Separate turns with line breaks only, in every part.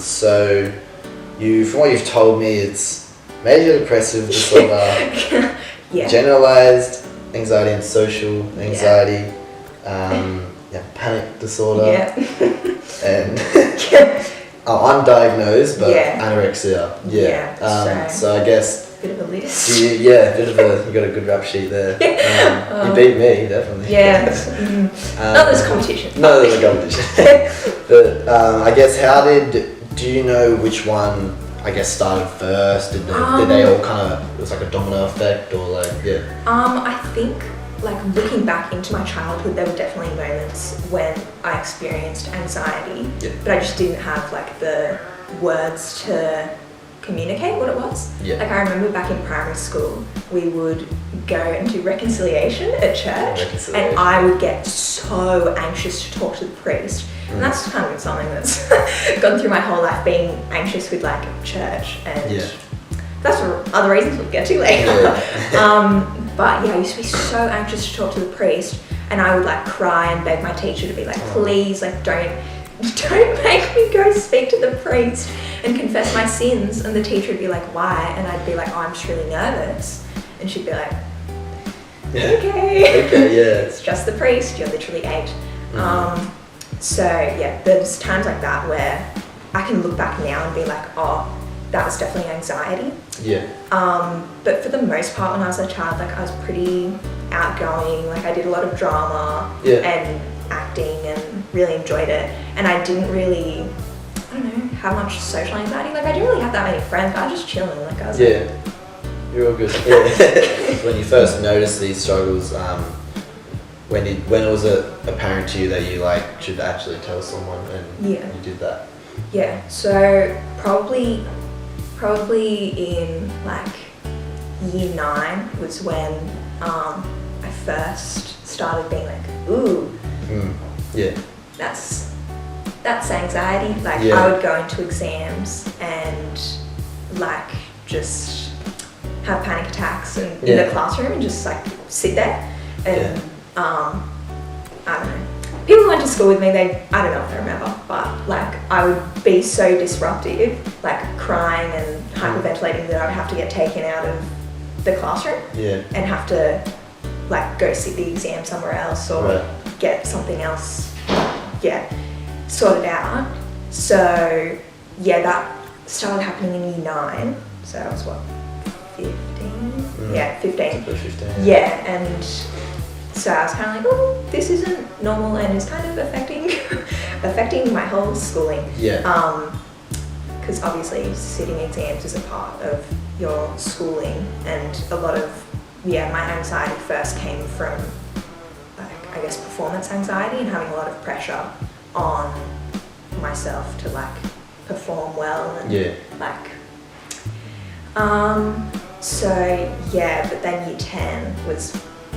So from what you've told me, it's major depressive disorder, generalized anxiety and social anxiety, panic disorder, and undiagnosed but anorexia. So I guess
bit of a list.
You got a good rap sheet there. You beat me, definitely.
Not this competition.
No, there's a competition. But I guess do you know which one I guess started first? Did they all kind of, it was like a domino effect or like,
I think like looking back into my childhood, there were definitely moments when I experienced anxiety, but I just didn't have like the words to communicate what it was. Like I remember back in primary school, we would go and do reconciliation at church, and I would get so anxious to talk to the priest. And that's kind of something that's gone through my whole life, being anxious with like church, and that's for other reasons we'll get to later. But I used to be so anxious to talk to the priest, and I would like cry and beg my teacher to be like, please, like don't make me go speak to the priest and confess my sins. And the teacher would be like, why? And I'd be like, oh, I'm just really nervous. And she'd be like, okay, it's just the priest, you're literally 8. So there's times like that where I can look back now and be like, oh, that was definitely anxiety. But for the most part, when I was a child, like I was pretty outgoing, like I did a lot of drama and acting and really enjoyed it. And I didn't really, I don't know, have much social anxiety. Like I didn't really have that many friends, but I was just chilling. Like I was
you're all good. When you first noticed these struggles, when it was apparent to you that you like should actually tell someone, and you did that?
So probably in like year 9 was when I first started being like, ooh, that's anxiety. Like I would go into exams and like just have panic attacks in the classroom and just like sit there and I don't know. People who went to school with me, I don't know if they remember, but like I would be so disruptive, like crying and hyperventilating, that I would have to get taken out of the classroom and have to like go sit the exam somewhere else or get something else sorted out. So that started happening in year 9. So I was 15? 15. And so I was kind of like, oh, this isn't normal, and it's kind of affecting my whole schooling. Because obviously sitting exams is a part of your schooling, and a lot of my anxiety first came from like I guess performance anxiety and having a lot of pressure on myself to like perform well and like but then year 10 was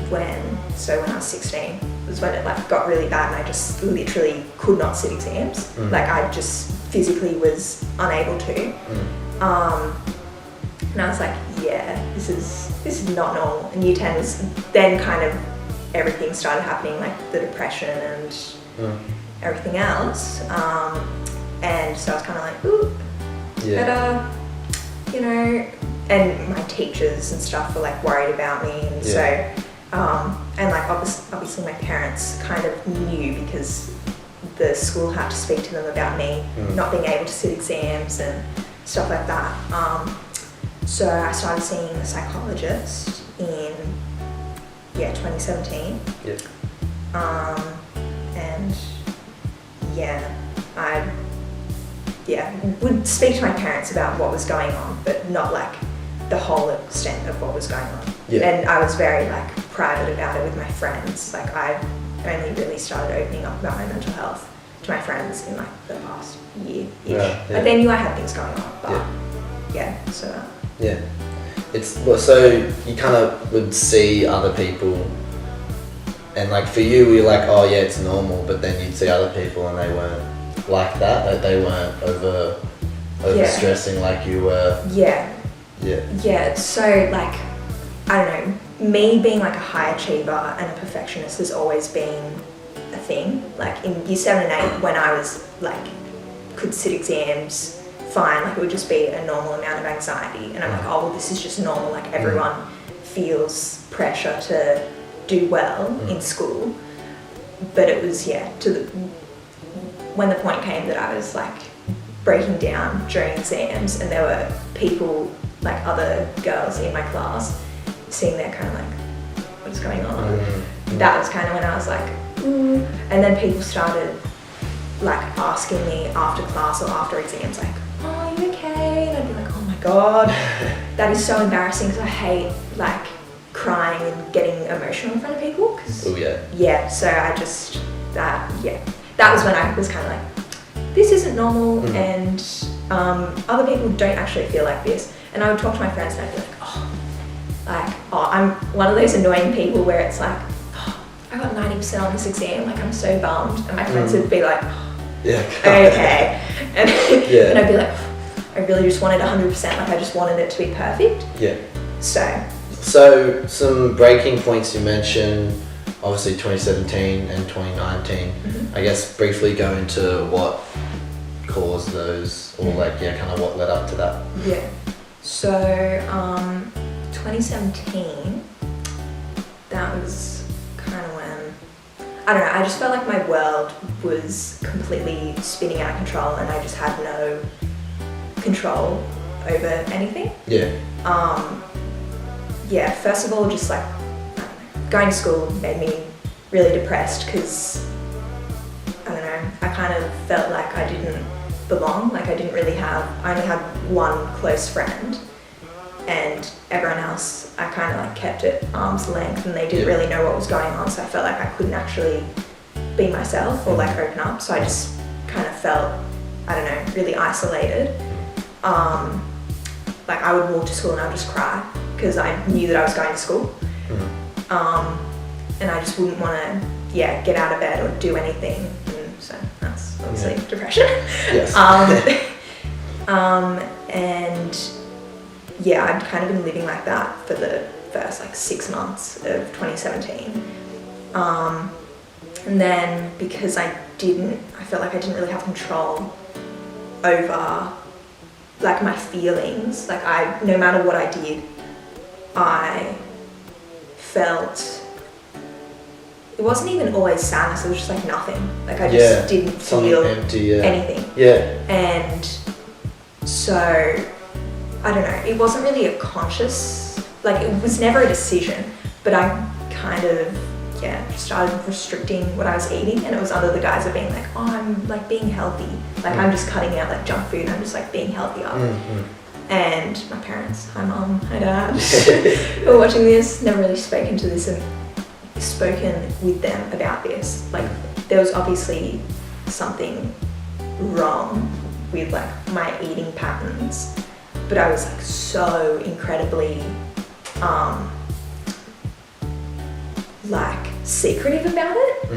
when I was 16 was when it like got really bad, and I just literally could not sit exams. Like I just physically was unable to. And I was like, this is not normal. And year 10 was then kind of everything started happening, like the depression and everything else. And so I was kind of like, ooh, better, you know. And my teachers and stuff were like worried about me, and so and like obviously my parents kind of knew, because the school had to speak to them about me not being able to sit exams and stuff like that. So I started seeing a psychologist in 2017. And I would speak to my parents about what was going on, but not like the whole extent of what was going on. And I was very like private about it with my friends. Like I only really started opening up about my mental health to my friends in like the past year-ish. Like they knew I had things going on, but
it's so you kind of would see other people, and like for you you're like, oh yeah, it's normal, but then you'd see other people and they weren't like that, like they weren't over stressing like you were.
So like I don't know, me being like a high achiever and a perfectionist has always been a thing. Like in year 7 and 8, when I was like could sit exams fine, like it would just be a normal amount of anxiety, and I'm like, oh well, this is just normal, like everyone feels pressure to do well in school. But it was when the point came that I was like breaking down during exams, and there were people, like other girls in my class, sitting there kind of like, what's going on? That was kind of when I was like, and then people started like asking me after class or after exams, like, oh, are you okay? And I'd be like, oh my God, that is so embarrassing, because I hate like crying and getting emotional in front of people. So I just, that was when I was kind of like, this isn't normal, and other people don't actually feel like this. And I would talk to my friends and I'd be like, I'm one of those annoying people where it's like, I got 90% on this exam, like I'm so bummed. And my friends would be like, okay. And, and I'd be like, I really just wanted 100%, like I just wanted it to be perfect.
So some breaking points you mentioned, obviously 2017 and 2019. I guess briefly go into what caused those, or like, kind of what led up to that.
So 2017, that was kind of when, I don't know, I just felt like my world was completely spinning out of control, and I just had no control over anything. First of all, just like, going to school made me really depressed, because, I don't know, I kind of felt like I didn't belong, like I only had one close friend, and everyone else I kind of like kept at arm's length, and they didn't really know what was going on, so I felt like I couldn't actually be myself or like open up, so I just kind of felt, I don't know, really isolated. Like I would walk to school and I would just cry, because I knew that I was going to school. And I just wouldn't want to, get out of bed or do anything. And so that's obviously depression. I'd kind of been living like that for the first like 6 months of 2017. And then because I felt like I didn't really have control over like my feelings, like no matter what I did, I felt, it wasn't even always sadness, it was just like nothing. Like I just didn't feel
empty,
anything. And so, I don't know, it wasn't really a conscious, like it was never a decision, but I kind of, started restricting what I was eating, and it was under the guise of being like, oh, I'm like being healthy. Like I'm just cutting out like junk food, I'm just like being healthier. And my parents, hi mum, hi dad, who are watching this, never really spoken with them about this. Like there was obviously something wrong with like my eating patterns, but I was like so incredibly like secretive about it.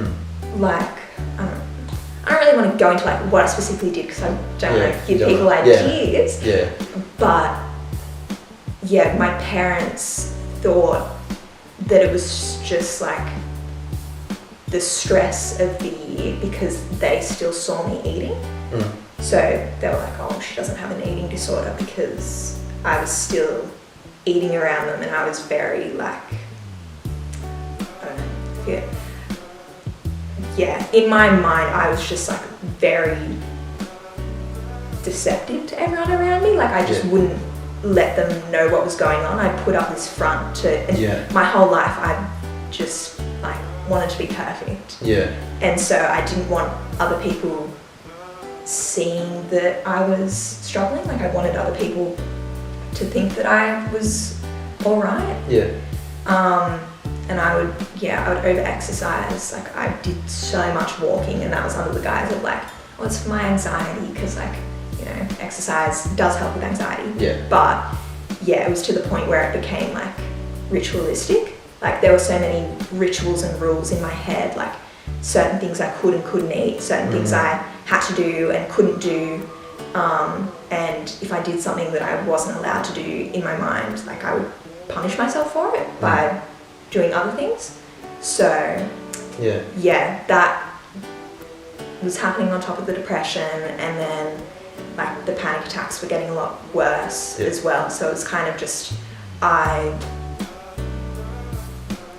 Like I don't really want to go into like what I specifically did, because I don't want to give people ideas. But my parents thought that it was just like the stress of the year, because they still saw me eating. So they were like, oh, she doesn't have an eating disorder, because I was still eating around them, and I was very like, I don't know, in my mind I was just like very deceptive to everyone around me. Like I just wouldn't let them know what was going on. I'd put up this front to, my whole life I just like wanted to be perfect. And so I didn't want other people seeing that I was struggling. Like I wanted other people to think that I was alright. And I would over-exercise. Like I did so much walking, and that was under the guise of like, well, it's for my anxiety, because like, you know, exercise does help with anxiety. But it was to the point where it became like ritualistic. Like there were so many rituals and rules in my head, like certain things I could and couldn't eat, certain things I had to do and couldn't do. And if I did something that I wasn't allowed to do in my mind, like I would punish myself for it by doing other things. So that was happening on top of the depression, and then like the panic attacks were getting a lot worse as well. So it was kind of just, and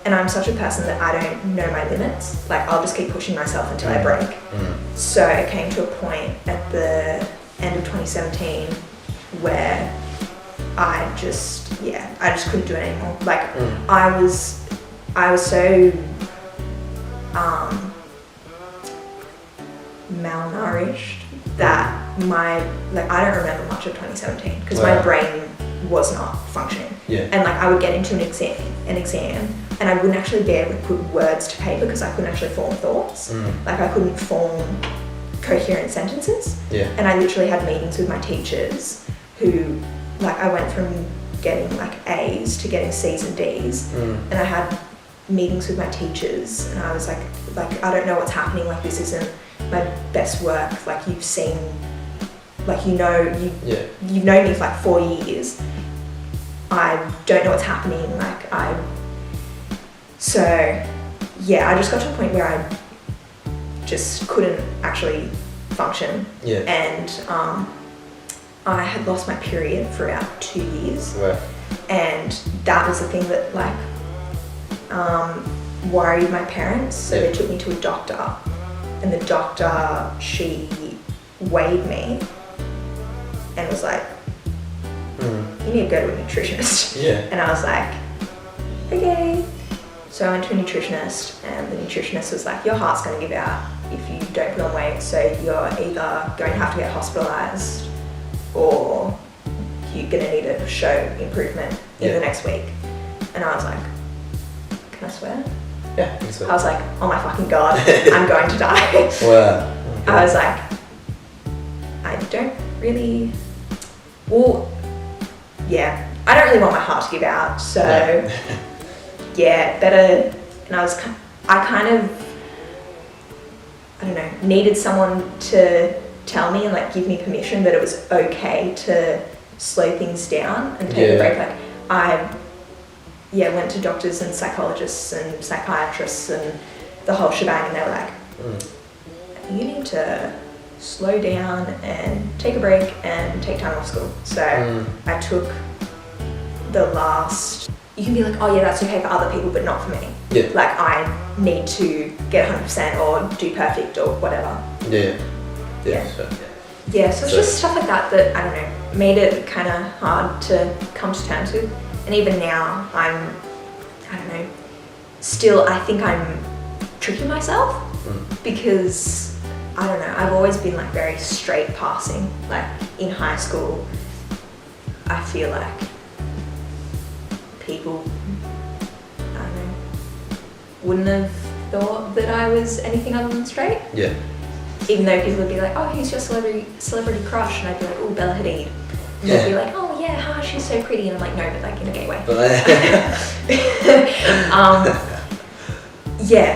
I'm such a person that I don't know my limits. Like I'll just keep pushing myself until I break. So it came to a point at the end of 2017 where I just couldn't do it anymore. Like I was so malnourished that I don't remember much of 2017 because my brain was not functioning. And like I would get into an exam and I wouldn't actually be able to put words to paper because I couldn't actually form thoughts. Like I couldn't form coherent sentences. And I literally had meetings with my teachers who, like, I went from getting like A's to getting C's and D's, and I had meetings with my teachers and I was like I don't know what's happening, like this isn't my best work, like you've seen, like you've known me for like 4 years, I don't know what's happening, I just got to a point where I just couldn't actually function. And I had lost my period for about 2 years. And that was the thing that like worried my parents, so they took me to a doctor, and the doctor, she weighed me and was like, you need to go to a nutritionist. And I was like, okay. So I went to a nutritionist, and the nutritionist was like, your heart's going to give out if you don't put on weight, so you're either going to have to get hospitalised or you're going to need to show improvement in the next week. And I was like, can I swear?
Yeah, you can swear.
I was like, oh my fucking God, I'm going to die.
Wow. Okay.
I was like, I don't really, I don't really want my heart to give out, so better. And I kind of, I don't know, needed someone to tell me and like give me permission that it was okay to slow things down and take a break. Like I went to doctors and psychologists and psychiatrists and the whole shebang, and they were like, you need to slow down and take a break and take time off school. So I took the last, you can be like, oh yeah, that's okay for other people, but not for me. Like I need to get 100% or do perfect or whatever. So it's just stuff like that I don't know, made it kind of hard to come to terms with. And even now, I don't know, still I think I'm tricking myself because, I don't know, I've always been like very straight passing. Like in high school, I feel like people, I don't know, wouldn't have thought that I was anything other than straight. Even though people would be like, oh, who's your celebrity crush? And I'd be like, oh, Bella Hadid. And they'd be like, oh yeah, she's so pretty. And I'm like, no, but like in a gay way.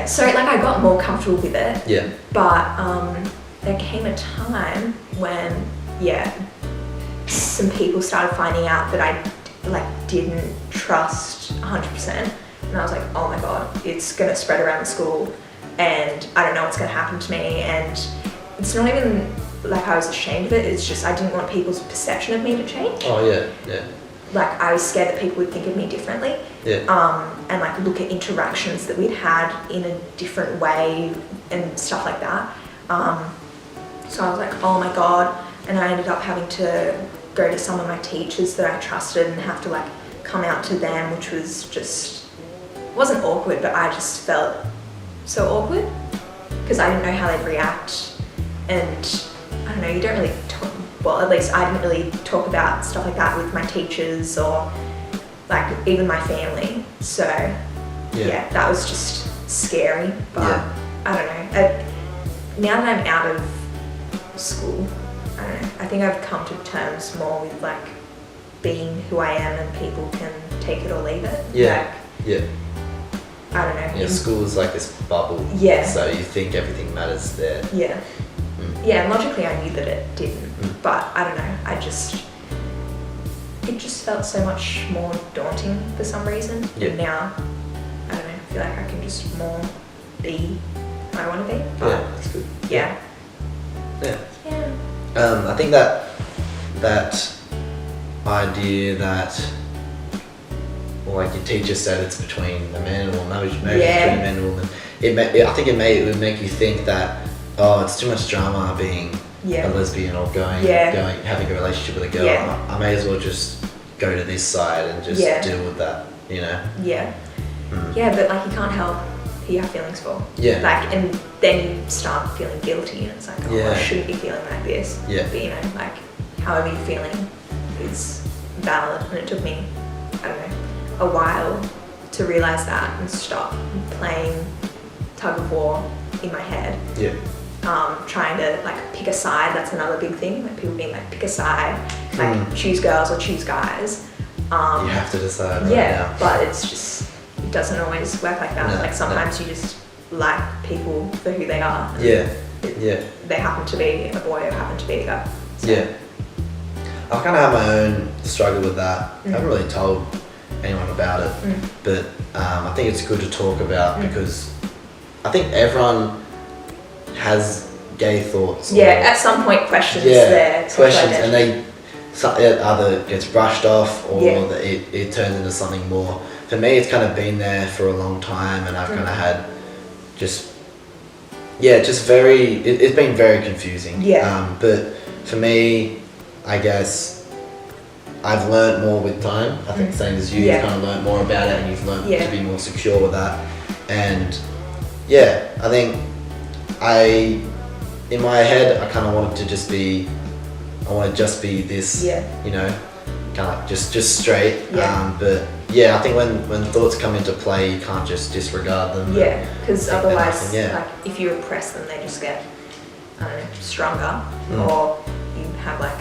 So like I got more comfortable with it. But there came a time when, some people started finding out that I like didn't trust 100%. And I was like, oh my God, it's gonna spread around the school and I don't know what's gonna happen to me. And it's not even like I was ashamed of it, it's just I didn't want people's perception of me to change. Like I was scared that people would think of me differently. And like look at interactions that we'd had in a different way and stuff like that. So I was like, oh my God. And I ended up having to go to some of my teachers that I trusted and have to like come out to them, which was just, wasn't awkward, but I just felt so awkward because I didn't know how they'd react. And I don't know, you don't really talk, well at least I didn't really talk about stuff like that with my teachers or like even my family. So that was just scary, but I don't know. Now that I'm out of school, I don't know, I think I've come to terms more with like being who I am and people can take it or leave it. I don't know.
Yeah, school is like this bubble. So you think everything matters there. And logically I knew that it didn't, but I don't know, it just felt so much more daunting for some reason. And now, I don't know, I feel like I can just more be who I want to be. But that's good. I think that idea that, well, like your teacher said, it's between a man and a woman, marriage between a man and a woman. I think it would make you think that, oh, it's too much drama being a lesbian or going having a relationship with a girl. I may as well just go to this side and just deal with that, you know?
Yeah, but like you can't help who you have feelings for.
Yeah.
Like, and then you start feeling guilty, and it's like, oh, I shouldn't be feeling like this.
Yeah.
But you know, like, however you're feeling is valid, and it took me, I don't know, a while to realise that and stop playing tug of war in my head.
Yeah.
Trying to like pick a side, that's another big thing. Like people being like, pick a side, like choose girls or choose guys.
You have to decide right now.
But it's just, it doesn't always work like that. Like sometimes you just like people for who they are. They happen to be a boy or happen to be a girl. So.
Yeah. I kind of have my own struggle with that. I haven't really told anyone about it, but I think it's good to talk about because I think everyone has gay thoughts.
At some point questions there.
Questions, and it either gets brushed off or it turns into something more. For me, it's kind of been there for a long time, and I've kind of had it's been very confusing. But for me, I guess I've learned more with time. I think the same as you, you've kind of learned more about it, and you've learned to be more secure with that. And I think in my head, I kind of wanted to just be this, you know, kind of like just straight. But I think when thoughts come into play, you can't just disregard them.
Because otherwise, like if you oppress them, they just get, I don't know, stronger, or you have like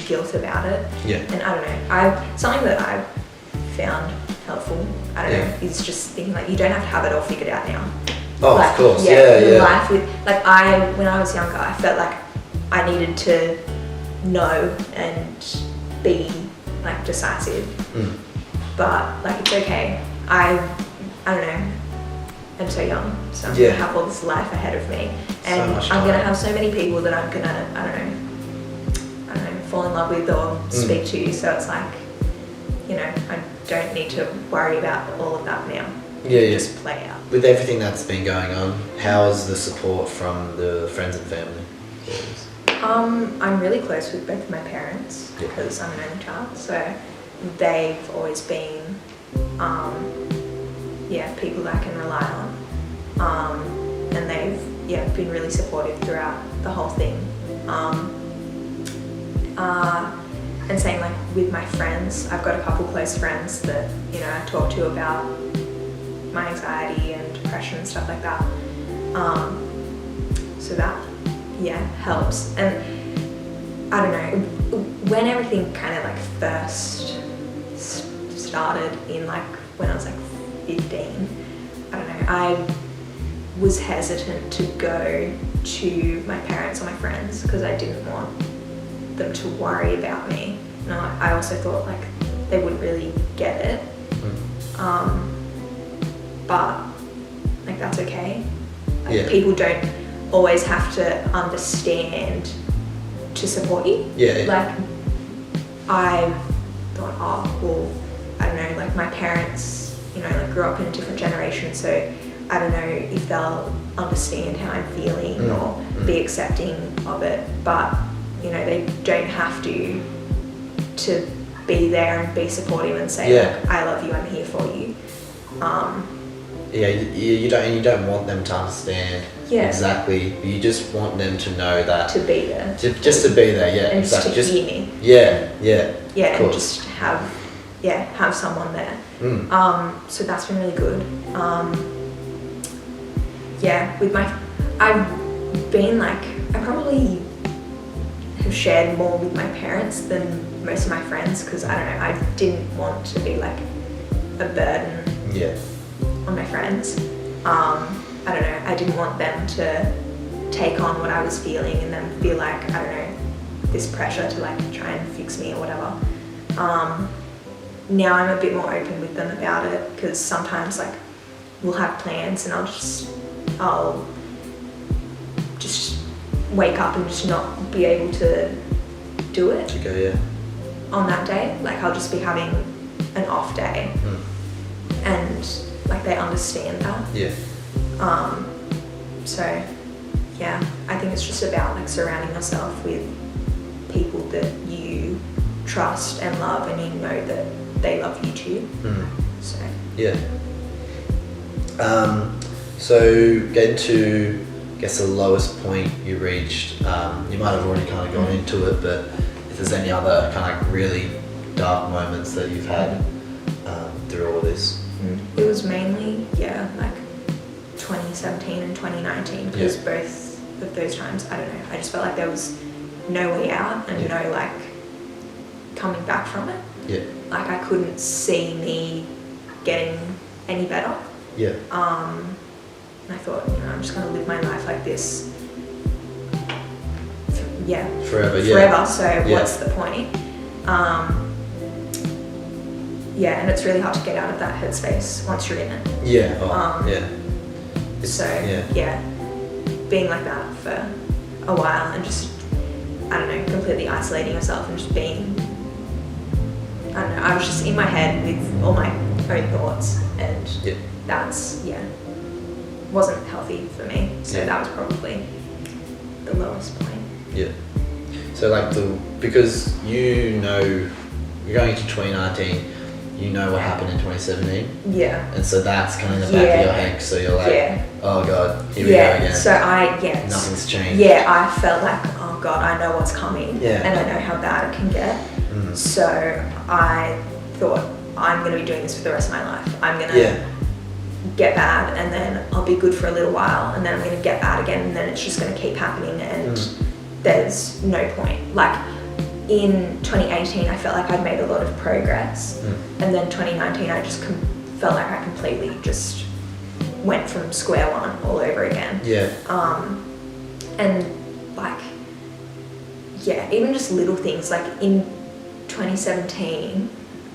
guilt about it. And I don't know, something that I've found helpful, I don't know, is just thinking like you don't have to have it all figured out now.
Oh,
like,
of course,
life with, like when I was younger, I felt like I needed to know and be like decisive. But like it's okay. I don't know. I'm so young, so I'm gonna have all this life ahead of me, and I'm gonna have so many people that I'm gonna I don't know fall in love with or speak to. So it's like, you know, I don't need to worry about all of that now. Just play out.
With everything that's been going on, how is the support from the friends and family?
I'm really close with both of my parents because I'm an only child, so they've always been people that I can rely on, and they've been really supportive throughout the whole thing. And same like with my friends, I've got a couple close friends that, you know, I talk to about my anxiety and depression and stuff like that. So that helps. And I don't know, when everything kind of like first started in like when I was like 15, I don't know, I was hesitant to go to my parents or my friends because I didn't want them to worry about me. And I also thought like they wouldn't really get it. But like that's okay. Like, people don't always have to understand to support you. Like I thought, oh well, I don't know, like my parents, you know, like grew up in a different generation, so I don't know if they'll understand how I'm feeling or be accepting of it. But you know, they don't have to be there and be supportive and say like, I love you, I'm here for you.
You don't want them to understand exactly. You just want them to know that
to be there.
Just to be there,
and
exactly.
Just to hear me.
And
just have someone there. So that's been really good. I've been like, I probably have shared more with my parents than most of my friends because I don't know, I didn't want to be like a burden on my friends. I don't know, I didn't want them to take on what I was feeling and then feel like, I don't know, this pressure to like try and fix me or whatever. Now I'm a bit more open with them about it because sometimes like we'll have plans and I'll just wake up and just not be able to do it
To go, yeah.
on that day. Like I'll just be having an off day, and like they understand that.
Yeah.
So yeah, I think it's just about like surrounding yourself with people that you trust and love, and you know that they love you too. So
yeah. So getting to, I guess, the lowest point you reached, you might have already kind of gone into it, but if there's any other kind of really dark moments that you've had through all this?
It was mainly, like 2017 and 2019, because both of those times, I don't know, I just felt like there was no way out and no like coming back from it.
Yeah.
Like I couldn't see me getting any better.
Yeah.
And I thought, I'm just going to live my life like this. Forever. So what's the point? And it's really hard to get out of that headspace once you're in it.
Yeah.
Being like that for a while and just, I don't know, completely isolating yourself and just being, I don't know, I was just in my head with all my own thoughts, and that's, wasn't healthy for me. So that was probably the lowest point.
Yeah. So like because you're going into 2019, you know what happened in 2017.
Yeah.
And so that's kind of in the back of your head. So you're like, oh God, here we go again.
So
nothing's changed.
Yeah, I felt like, oh God, I know what's coming.
Yeah.
And I know how bad it can get. So I thought, I'm going to be doing this for the rest of my life. I'm going to get bad, and then I'll be good for a little while, and then I'm going to get bad again, and then it's just going to keep happening, and there's no point. Like in 2018, I felt like I'd made a lot of progress, and then 2019, I just felt like I completely just went from square one all over again. Yeah. And like, even just little things. Like in 2017,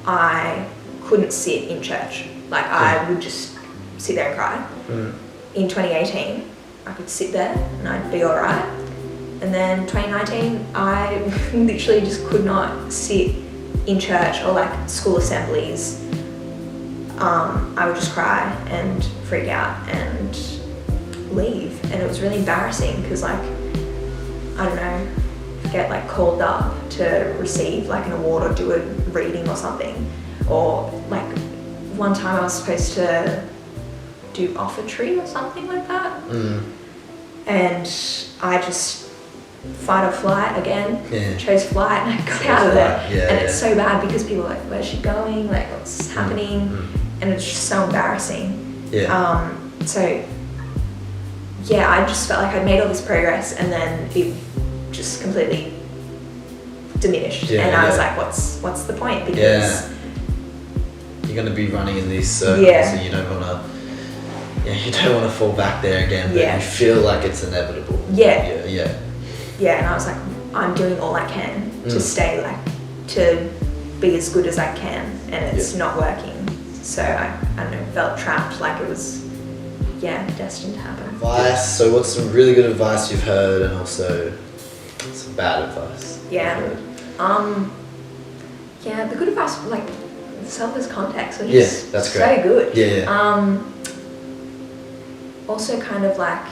I couldn't sit in church. Like I would just sit there and cry. In 2018, I could sit there and I'd be alright. And then 2019, I literally just could not sit in church or like school assemblies. I would just cry and freak out and leave. And it was really embarrassing because like, I don't know, get like called up to receive like an award or do a reading or something. Or like one time I was supposed to do offertory or something like that. And I just fight or flight again, chose flight, and I got out of there. And it's so bad because people are like, where's she going? Like what's happening? And it's just so embarrassing. I just felt like I'd made all this progress and then it just completely diminished. And I was like, what's the point? Because
you're going to be running in these circles, and you don't want to fall back there again, but you feel like it's inevitable.
And I was like, I'm doing all I can to stay to be as good as I can, and it's not working. So I don't know, felt trapped, like it was destined to happen.
Advice. So what's some really good advice you've heard, and also some bad advice?
The good advice, like self-less context, which is
that's
so
great.
good. Also kind of like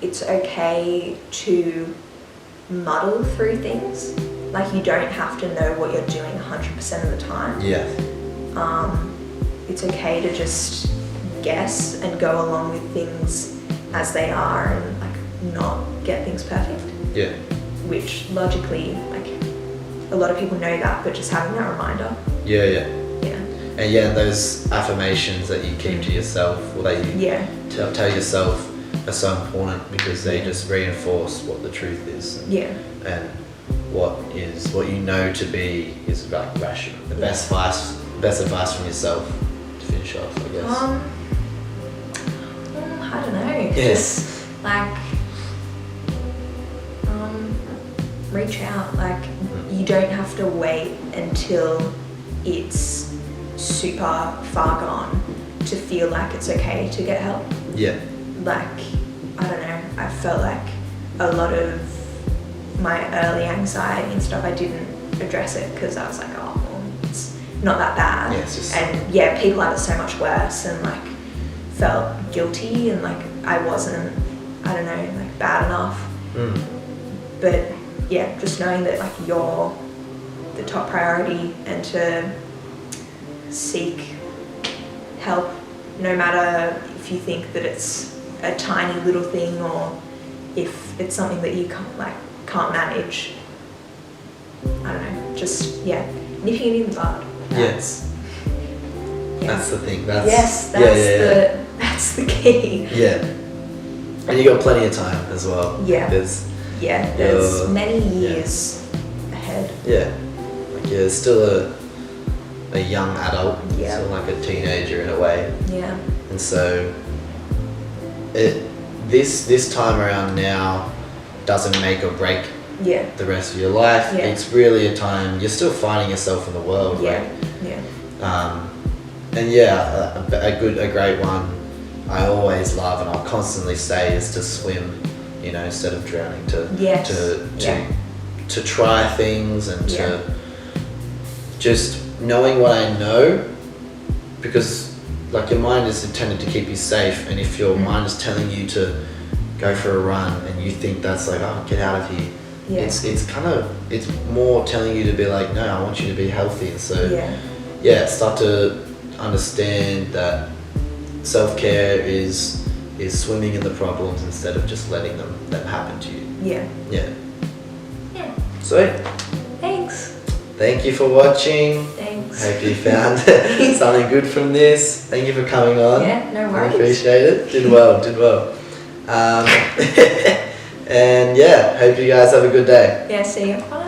it's okay to muddle through things. Like you don't have to know what you're doing 100% of the time. It's okay to just guess and go along with things as they are and like not get things perfect. Which logically, like a lot of people know that, but just having that reminder. And
those affirmations that you keep to yourself, or that you tell yourself, are so important because they just reinforce what the truth is. And what you know to be is like rational. The best advice from yourself to finish off, I guess.
I don't know. Just like reach out. Like you don't have to wait until it's super far gone to feel like it's okay to get help. Like, I don't know, I felt like a lot of my early anxiety and stuff, I didn't address it because I was like, oh, well, it's not that bad.
Yeah, it's just...
And yeah, people have it so much worse, and like felt guilty, and like I wasn't, I don't know, like bad enough. But yeah, just knowing that like you're the top priority, and to seek help no matter if you think that it's a tiny little thing or if it's something that you can't manage. I don't know, just nipping it in the bud.
That's the thing.
That's the key.
Yeah, and you got plenty of time as well.
Yeah. There's many years ahead.
Yeah, like you're still a young adult,
yeah,
still like a teenager in a way.
Yeah.
And so this time around now doesn't make or break the rest of your life.
Yeah.
It's really a time you're still finding yourself in the world.
Yeah.
And a great one I always love and I'll constantly say is to swim, instead of drowning, to try things and to just knowing what I know, because like your mind is intended to keep you safe, and if your mind is telling you to go for a run and you think that's like, oh, get out of here, it's more telling you to be like, no, I want you to be healthy. And so start to understand that self-care is swimming in the problems instead of just letting them happen to you. Yeah. Sweet.
Thanks.
Thank you for watching.
Thanks.
Hope you found something good from this. Thank you for coming on.
Yeah, no worries.
I appreciate it. Did well. And hope you guys have a good day.
Yeah, see you. Bye.